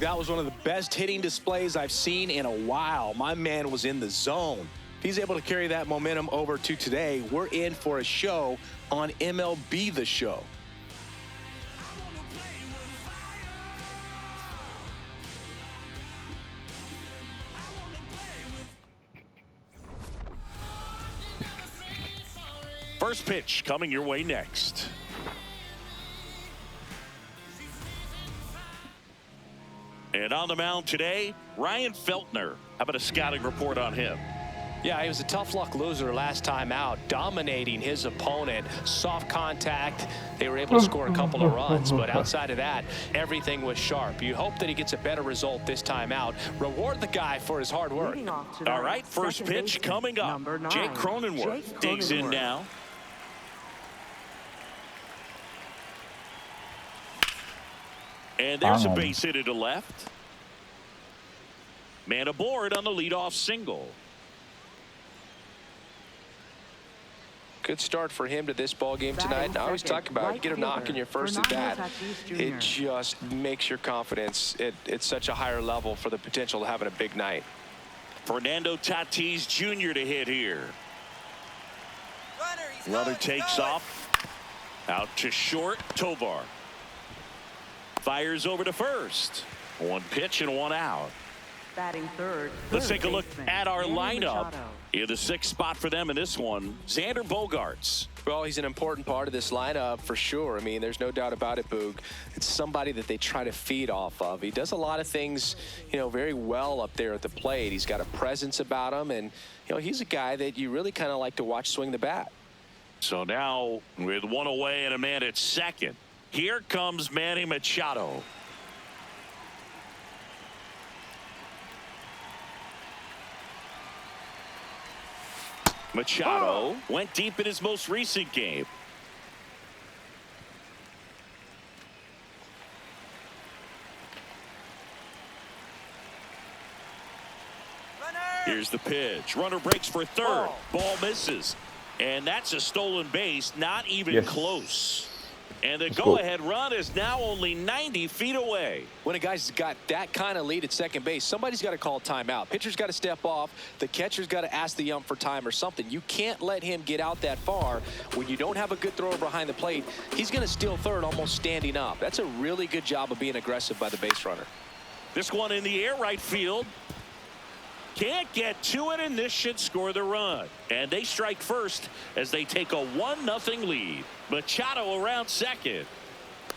that was one of the best hitting displays I've seen in a while. My man was in the zone. If he's able to carry that momentum over to today, we're in for a show on MLB The Show. First pitch coming your way next. And on the mound today, Ryan Feltner. How about a scouting report on him? Yeah, he was a tough luck loser last time out, dominating his opponent. Soft contact. They were able to score a couple of runs, but outside of that, everything was sharp. You hope that he gets a better result this time out. Reward the guy for his hard work. All right, first pitch coming up. Jake Cronenworth digs in now. And there's a base hit to left. Man aboard on the leadoff single. Good start for him to this ball game tonight. And I always talk about get a knock in your first at bat. It just makes your confidence at such a higher level for the potential of having a big night. Fernando Tatis Jr. to hit here. Runner takes off. Out to short. Tovar fires over to first. One pitch and one out. Batting third. Let's take a look at our lineup. In the sixth spot for them in this one, Xander Bogaerts. Well, he's an important part of this lineup for sure. I mean, there's no doubt about it, Boog. It's somebody that they try to feed off of. He does a lot of things, very well up there at the plate. He's got a presence about him, and, he's a guy that you really kind of like to watch swing the bat. So now, with one away and a man at second, here comes Manny Machado. Machado went deep in his most recent game. Here's the pitch. Runner breaks for third. Ball misses. And that's a stolen base. Not even close. And the go-ahead run is now only 90 feet away. When a guy's got that kind of lead at second base, somebody's got to call timeout. Pitcher's got to step off. The catcher's got to ask the ump for time or something. You can't let him get out that far. When you don't have a good thrower behind the plate, he's going to steal third almost standing up. That's a really good job of being aggressive by the base runner. This one in the air, right field. Can't get to it, and this should score the run. And they strike first as they take a 1-0 lead. Machado around second.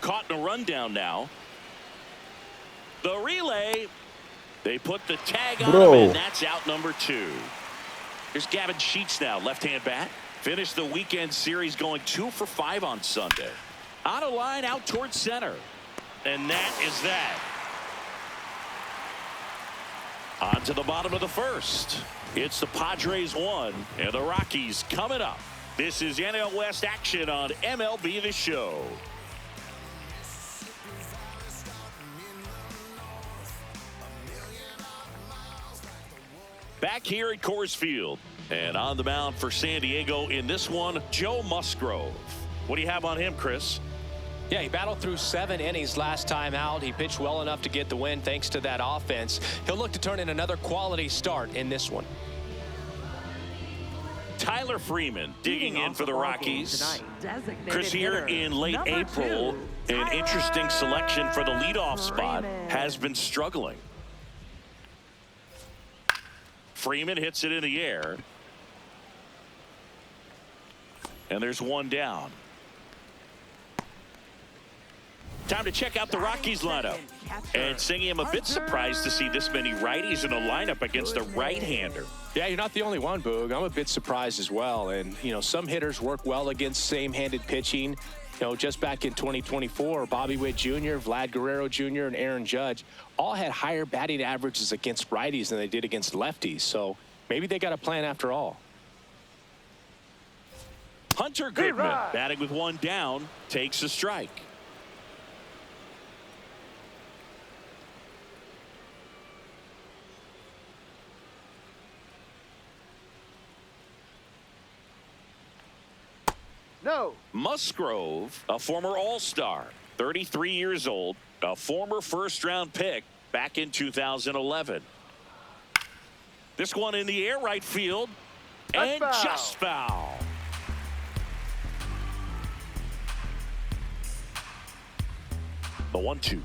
Caught in a rundown now. The relay. They put the tag on him, and that's out number 2. Here's Gavin Sheets now, left-hand bat. Finished the weekend series going 2 for 5 on Sunday. On a line out towards center. And that is that. On to the bottom of the first. It's the Padres 1 and the Rockies coming up. This is NL West action on MLB The Show. Back here at Coors Field. And on the mound for San Diego in this one, Joe Musgrove. What do you have on him, Chris? Yeah, he battled through 7 innings last time out. He pitched well enough to get the win thanks to that offense. He'll look to turn in another quality start in this one. Tyler Freeman digging in for the Rockies. Chris, here in late April, an interesting selection for the leadoff spot has been struggling. Freeman hits it in the air. And there's one down. Time to check out the Rockies lineup. And Singy, I'm a bit surprised to see this many righties in a lineup against a right-hander. Yeah, you're not the only one, Boog. I'm a bit surprised as well. And, some hitters work well against same-handed pitching. Just back in 2024, Bobby Witt Jr., Vlad Guerrero Jr., and Aaron Judge all had higher batting averages against righties than they did against lefties. So maybe they got a plan after all. Hunter Goodman, batting with one down, takes a strike. Musgrove, a former All-Star, 33 years old, a former first-round pick, back in 2011. This one in the air, right field, and just foul. The 1-2.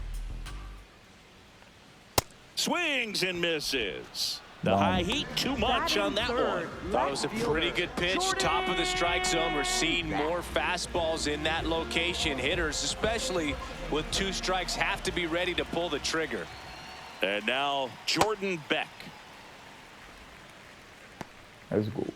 Swings and misses. The high heat, too much on that one. Thought it was a pretty good pitch. Top of the strike zone. We're seeing more fastballs in that location. Hitters, especially with 2 strikes, have to be ready to pull the trigger. And now Jordan Beck. Let's go.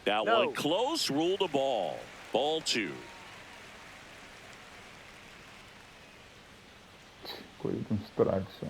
That one close, ruled a ball. Ball 2. Coisa de strike só.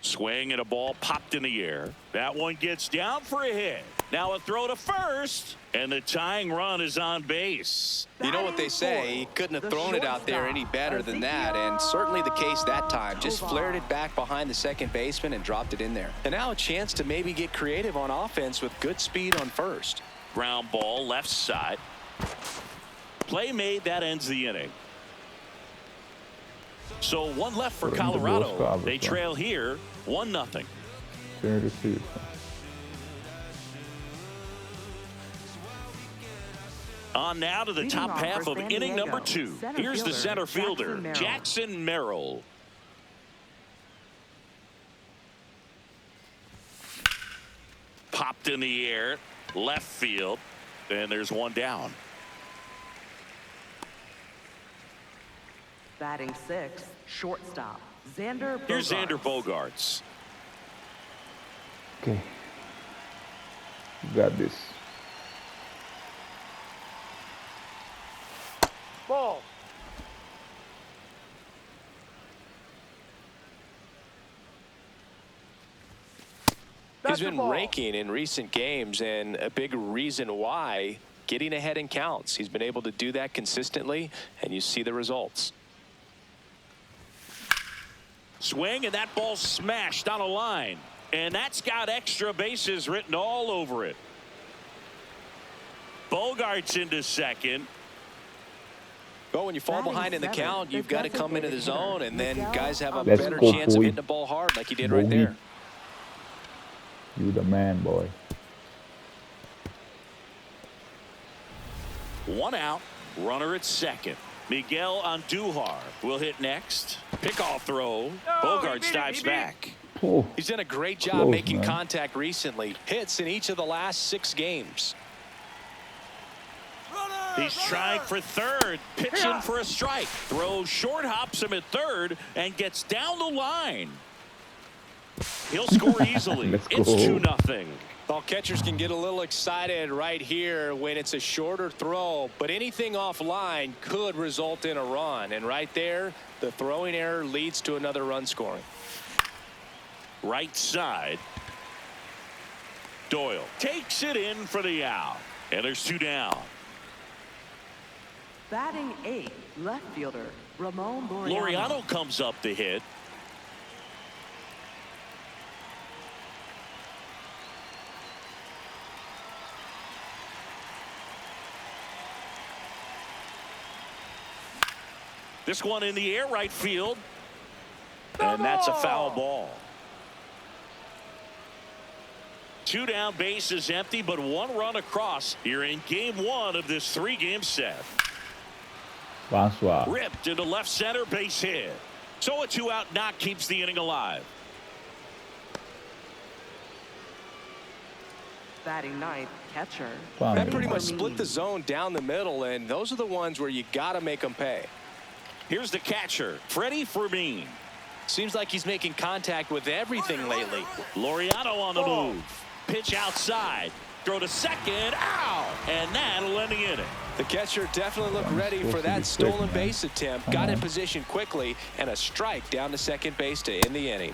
Swing and a ball popped in the air. That one gets down for a hit. Now a throw to first, and the tying run is on base. You know what they say, he couldn't have thrown it out there any better than that, and certainly the case that time. Just flared it back behind the second baseman and dropped it in there. And now a chance to maybe get creative on offense with good speed on first. Ground ball left side. Play made, that ends the inning. So 1 left for Colorado. They trail here 1-0. Sem receita. On now to the top half of inning number 2. Here's the center fielder, Jackson Merrill. Popped in the air, left field, and there's one down. Batting 6, shortstop, Xander Bogaerts. Here's Xander Bogaerts. Okay. You got this. Ball. He's been raking in recent games, and a big reason why, getting ahead in counts. He's been able to do that consistently, and you see the results. Swing, and that ball smashed on a line. And that's got extra bases written all over it. Bogaerts into second. Well, when you fall behind in the count, you've got to come into the zone, and then guys have a Let's better go, chance of boy. hitting the ball hard like he did right there. You the man, boy. 1 out, runner at second. Miguel Andujar will hit next. Pickoff throw. Bogaerts dives back. Oh, He's done a great job Close, making man. contact recently. Hits in each of the last 6 games. He's trying for third, pitching for a strike. Throws short, hops him at third, and gets down the line. He'll score easily. Let's It's go. 2-0. Well, catchers can get a little excited right here when it's a shorter throw, but anything offline could result in a run. And right there, the throwing error leads to another run scoring. Right side. Doyle takes it in for the out. And there's 2 down. Batting 8, left fielder, Ramon Laureano. Laureano comes up to hit. This one in the air, right field. And that's a foul ball. 2 down, base is empty, but 1 run across. You're in game 1 of this 3-game set. Bonsoir. Ripped into left center, base hit. So a 2-out knock keeps the inning alive. Batting 9th, catcher. That pretty much split the zone down the middle, and those are the ones where you got to make them pay. Here's the catcher, Freddie Fermin. Seems like he's making contact with everything lately. Laureano on the move. Pitch outside. Throw to second. Ow! And that'll end the inning. The catcher definitely looked ready for that stolen base attempt. Got in position quickly, and a strike down to second base to end the inning.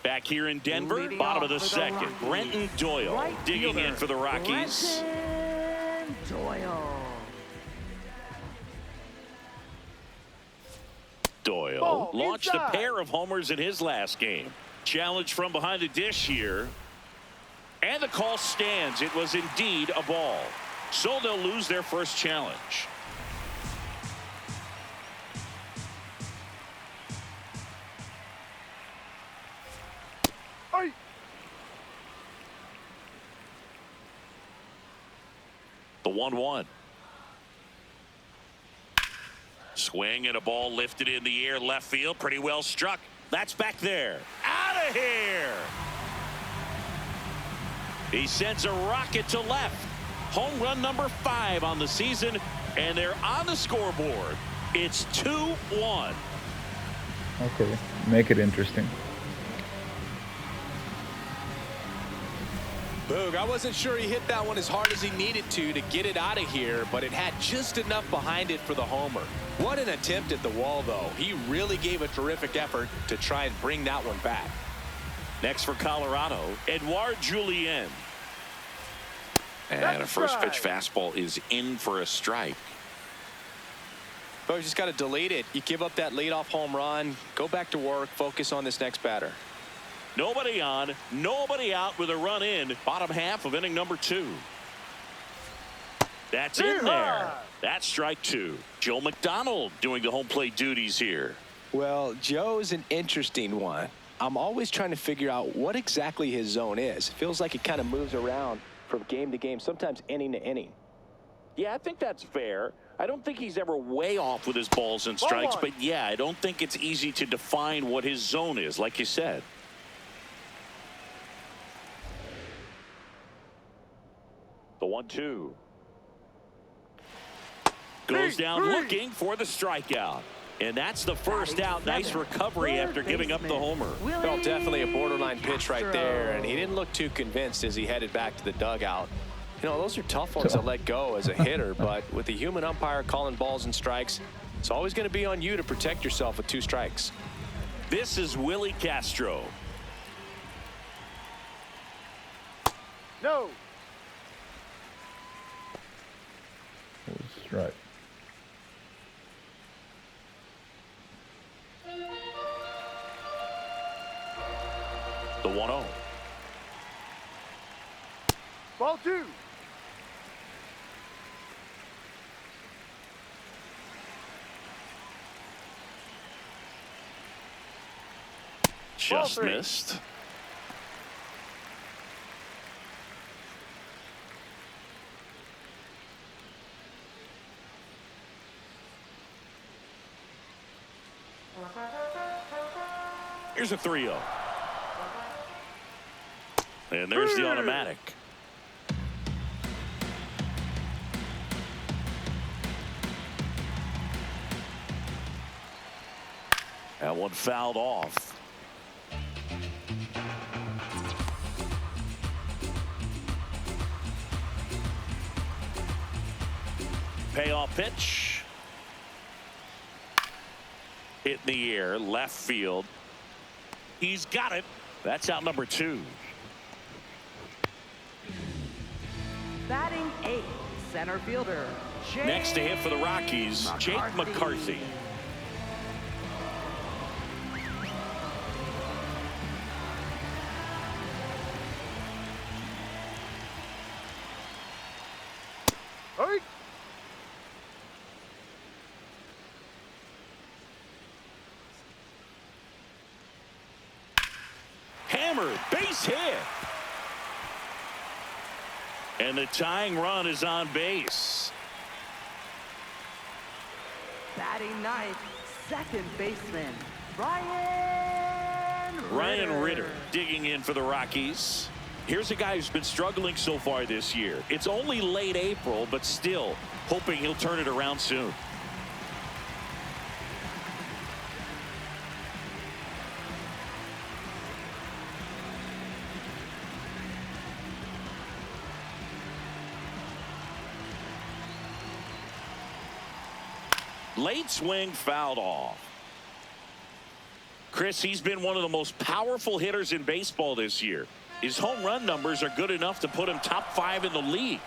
Back here in Denver, bottom of the second. Brenton Doyle digging in for the Rockies. Brenton Doyle. launched a pair of homers in his last game. Challenge from behind the dish here. And the call stands. It was indeed a ball. So they'll lose their first challenge. The 1-1. Swing and a ball lifted in the air left field. Pretty well struck. That's back there. Out of here. He sends a rocket to left. Home run number 5 on the season, and they're on the scoreboard. It's 2-1. Okay, make it interesting. Boog, I wasn't sure he hit that one as hard as he needed to get it out of here, but it had just enough behind it for the homer. What an attempt at the wall, though. He really gave a terrific effort to try and bring that one back. Next for Colorado, Edouard Julien. And a first pitch fastball is in for a strike. But you just got to delete it. You give up that leadoff home run, go back to work, focus on this next batter. Nobody on, nobody out with a run in. Bottom half of inning number 2. That's in there. That's strike 2. Joe McDonald doing the home plate duties here. Well, Joe's an interesting one. I'm always trying to figure out what exactly his zone is. It feels like it kind of moves around from game to game, sometimes inning to inning. Yeah, I think that's fair. I don't think he's ever way off with his balls and strikes, but yeah, I don't think it's easy to define what his zone is, like you said. The 1-2. Goes down looking for the strikeout. And that's the first out. Nice recovery after giving up the homer. Well, definitely a borderline pitch right there, and he didn't look too convinced as he headed back to the dugout. You know, those are tough ones to let go as a hitter, but with the human umpire calling balls and strikes, it's always going to be on you to protect yourself with 2 strikes. This is Willie Castro. No. Strike. The 1-0. Ball 2. Just missed. Here's a 3-0. And there's the automatic. That one fouled off. Payoff pitch. Hit in the air, left field. He's got it. That's out number 2. Batting 8th, center fielder. Next to hit for the Rockies, Jake McCarthy. Hey. Hammered, base hit. And the tying run is on base. Batting 9th, second baseman, Ryan Ritter digging in for the Rockies. Here's a guy who's been struggling so far this year. It's only late April, but still hoping he'll turn it around soon. Late swing fouled off. Chris, he's been one of the most powerful hitters in baseball this year. His home run numbers are good enough to put him top 5 in the league.